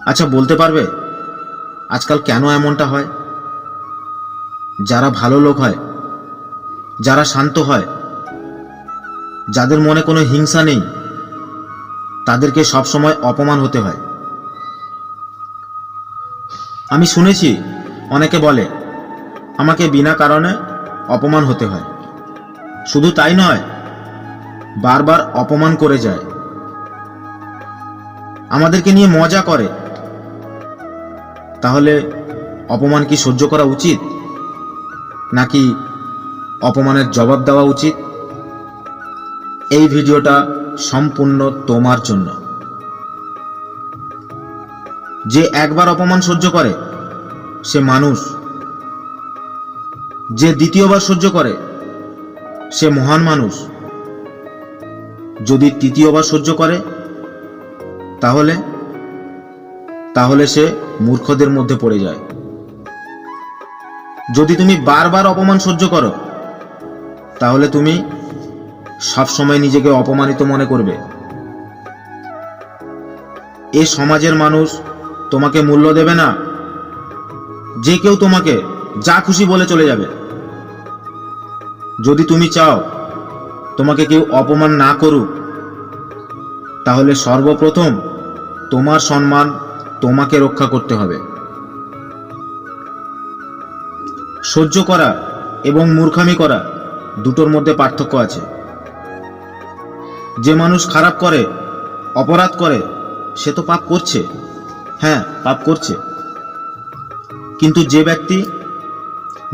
আচ্ছা, বলতে পারবে আজকাল কেন এমনটা হয়? যারা ভালো লোক হয়, যারা শান্ত হয়, যাদের মনে কোনো হিংসা নেই, তাদেরকে সবসময় অপমান হতে হয়। আমি শুনেছি অনেকে বলে আমাকে বিনা কারণে অপমান হতে হয়। শুধু তাই নয়, বারবার অপমান করে যায়, আমাদেরকে নিয়ে মজা করে। তাহলে অপমান কি সহ্য করা উচিত, নাকি অপমানের জবাব দেওয়া উচিত? এই ভিডিওটা সম্পূর্ণ তোমার জন্য। যে একবার অপমান সহ্য করে সে মানুষ, যে দ্বিতীয়বার সহ্য করে সে মহান মানুষ, যদি তৃতীয়বার সহ্য করে তাহলে সে মূর্খদের মধ্যে পড়ে যায়। যদি তুমি বারবার অপমান সহ্য করো তাহলে তুমি সবসময় নিজেকে অপমানিত মনে করবে। এ সমাজের মানুষ তোমাকে মূল্য দেবে না। যে কেউ তোমাকে যা খুশি বলে চলে যাবে। যদি তুমি চাও তোমাকে কেউ অপমান না করুক, তাহলে সর্বপ্রথম তোমার সম্মান তোমাকে রক্ষা করতে হবে। সহ্য করা এবং মূর্খামি করা দুটোর মধ্যে পার্থক্য আছে। যে মানুষ খারাপ করে, অপরাধ করে, সে তো পাপ করছে, হ্যাঁ পাপ করছে। কিন্তু যে ব্যক্তি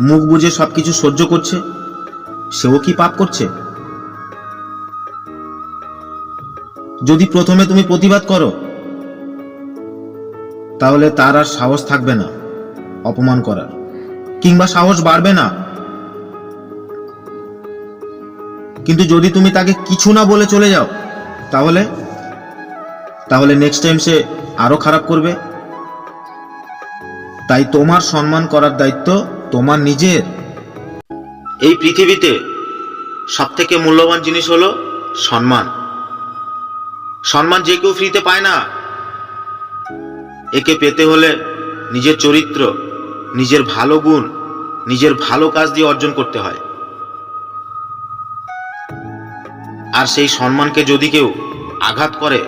মুখ বুজে সবকিছু সহ্য করছে, সেও কি পাপ করছে? যদি প্রথমে তুমি প্রতিবাদ করো, তাহলে তার আর সাহস থাকবে না অপমান করার, কিংবা সাহস বাড়বে না। কিন্তু যদি তুমি তাকে কিছু না বলে চলে যাও, তাহলে নেক্সট টাইম সে আরো খারাপ করবে। তাই তোমার সম্মান করার দায়িত্ব তোমার নিজের। এই পৃথিবীতে সবথেকে মূল্যবান জিনিস হলো সম্মান। সম্মান যে কেউ ফ্রিতে পায় না। একে পেতে হলে নিজের চরিত্র, নিজের ভালো গুণ, নিজের ভালো কাজ দিয়ে অর্জন করতে হয়। আর সেই সম্মানকে যদি কেউ আঘাত করে,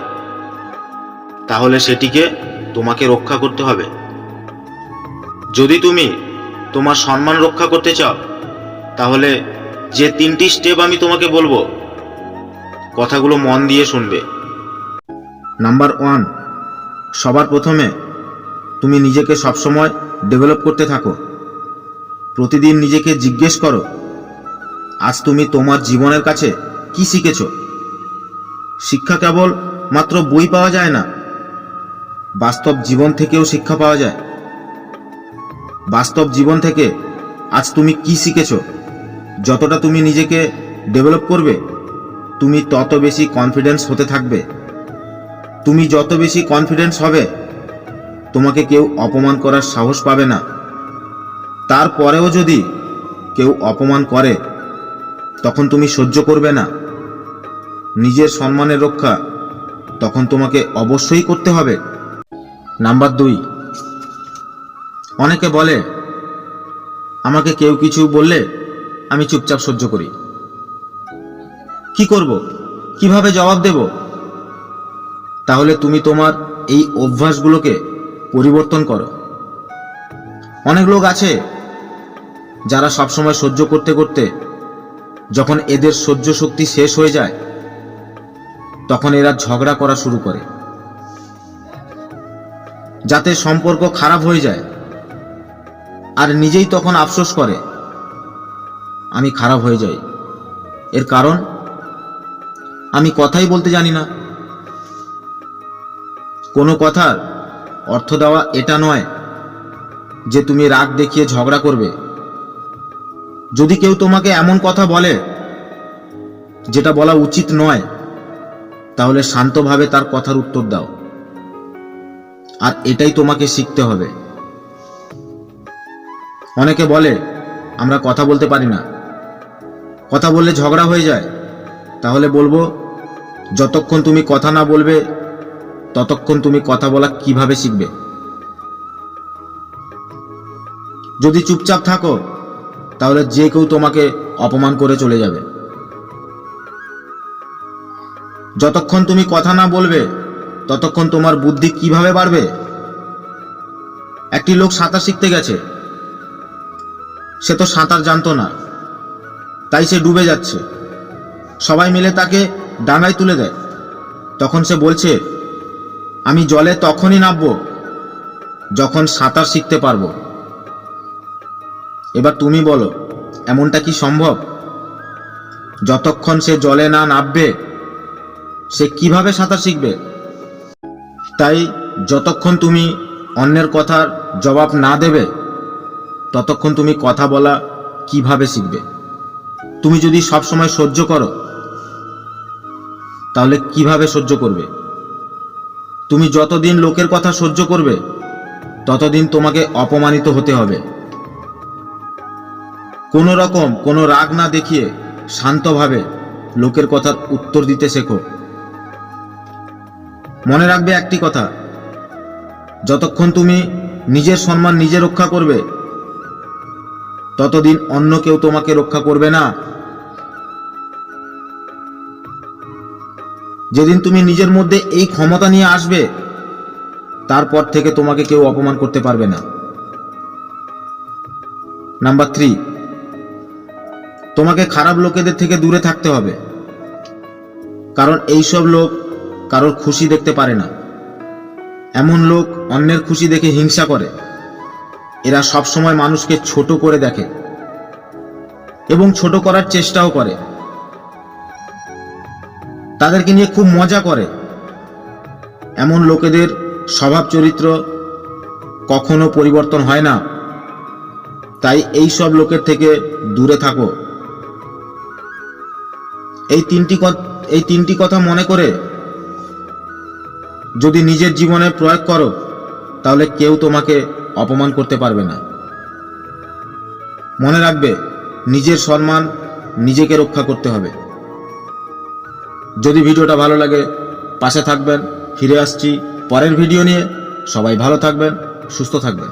তাহলে সেটিকে তোমাকে রক্ষা করতে হবে। যদি তুমি তোমার সম্মান রক্ষা করতে চাও, তাহলে যে 3টি স্টেপ আমি তোমাকে বলবো, কথাগুলো মন দিয়ে শুনবে। নাম্বার 1, সবার প্রথমে তুমি নিজেকে সবসময় ডেভেলপ করতে থাকো। প্রতিদিন নিজেকে জিজ্ঞেস করো, আজ তুমি তোমার জীবনের কাছে কি শিখেছ? শিক্ষা কেবল মাত্র বই পাওয়া যায় না, বাস্তব জীবন থেকেও শিক্ষা পাওয়া যায়। বাস্তব জীবন থেকে আজ তুমি কি শিখেছ? যতটা তুমি নিজেকে ডেভেলপ করবে, তুমি তত বেশি কনফিডেন্স হতে থাকবে। তুমি যত বেশি কনফিডেন্স হবে, তোমাকে কেউ অপমান করার সাহস পাবে না। তারপরেও যদি কেউ অপমান করে, তখন তুমি সহ্য করবে না। নিজের সম্মানের রক্ষা তখন তোমাকে অবশ্যই করতে হবে। নাম্বার 2, অনেকে বলে আমাকে কেউ কিছু বললে আমি চুপচাপ সহ্য করি। কি করব, কিভাবে জবাব দেব? তাহলে তুমি তোমার এই অভ্যাসগুলোকে পরিবর্তন করো। অনেক লোক আছে যারা সবসময় সহ্য করতে করতে যখন এদের সহ্য শক্তি শেষ হয়ে যায়, তখন এরা ঝগড়া করা শুরু করে, যাতে সম্পর্ক খারাপ হয়ে যায়। আর নিজেই তখন আফসোস করে, আমি খারাপ হয়ে যাই। এর কারণ আমি কথাই বলতে জানি না। কোনো কথার অর্থ দেওয়া এটা নয় যে তুমি রাগ দেখিয়ে ঝগড়া করবে। যদি কেউ তোমাকে এমন কথা বলে যেটা বলা উচিত নয়, তাহলে শান্তভাবে তার কথার উত্তর দাও। আর এটাই তোমাকে শিখতে হবে। অনেকে বলে আমরা কথা বলতে পারি না, কথা বললে ঝগড়া হয়ে যায়। তাহলে বলবো, যতক্ষণ তুমি কথা না বলবে ততক্ষণ তুমি কথা বলা কিভাবে শিখবে? যদি চুপচাপ থাকো তাহলে যে কেউ তোমাকে অপমান করে চলে যাবে। যতক্ষণ তুমি কথা না বলবে ততক্ষণ তোমার বুদ্ধি কিভাবে বাড়বে? একটি লোক সাঁতার শিখতে গেছে, সে তো সাঁতার জানতো না, তাই সে ডুবে যাচ্ছে। সবাই মিলে তাকে ডাঙায় তুলে দেয়। তখন সে বলছে, আমি জলে তখনই নামবো যখন সাঁতার শিখতে পারবো। এবার তুমি বলো, এমনটা কি সম্ভব? যতক্ষণ সে জলে না নামবে সে কিভাবে সাঁতার শিখবে? তাই যতক্ষণ তুমি অন্যের কথার জবাব না দেবে ততক্ষণ তুমি কথা বলা কিভাবে শিখবে? তুমি যদি সব সময় সহ্য করো তাহলে কিভাবে সহ্য করবে? তুমি যতদিন লোকের কথা সহ্য করবে ততদিন তোমাকে অপমানিত হতে হবে। কোনো রকম কোনো রাগ না দেখিয়ে শান্তভাবে লোকের কথার উত্তর দিতে শেখো। মনে রাখবে একটি কথা, যতক্ষণ তুমি নিজের সম্মান নিজে রক্ষা করবে ততদিন অন্য কেউ তোমাকে রক্ষা করবে না। যেদিন তুমি নিজের মধ্যে এই ক্ষমতা নিয়ে আসবে তারপর থেকে তোমাকে কেউ অপমান করতে পারবে না। নাম্বার 3, তোমাকে খারাপ লোকেদের থেকে দূরে থাকতে হবে, কারণ এইসব লোক কারোর খুশি দেখতে পারে না। এমন লোক অন্যের খুশি দেখে হিংসা করে। এরা সব সময় মানুষকে ছোট করে দেখে এবং ছোট করার চেষ্টাও করে। তাদেরকে নিয়ে খুব মজা করে। এমন লোকেদের স্বভাব চরিত্র কখনো পরিবর্তন হয় না। তাই এই সব লোকের থেকে দূরে থাকো। এই তিনটি কথা মনে করে যদি নিজের জীবনে প্রয়োগ করো তাহলে কেউ তোমাকে অপমান করতে পারবে না। মনে রাখবে, নিজের সম্মান নিজেকে রক্ষা করতে হবে। যদি ভিডিওটা ভালো লাগে পাশে থাকবেন। ফিরে আসছি পরের ভিডিও নিয়ে। সবাই ভালো থাকবেন, সুস্থ থাকবেন।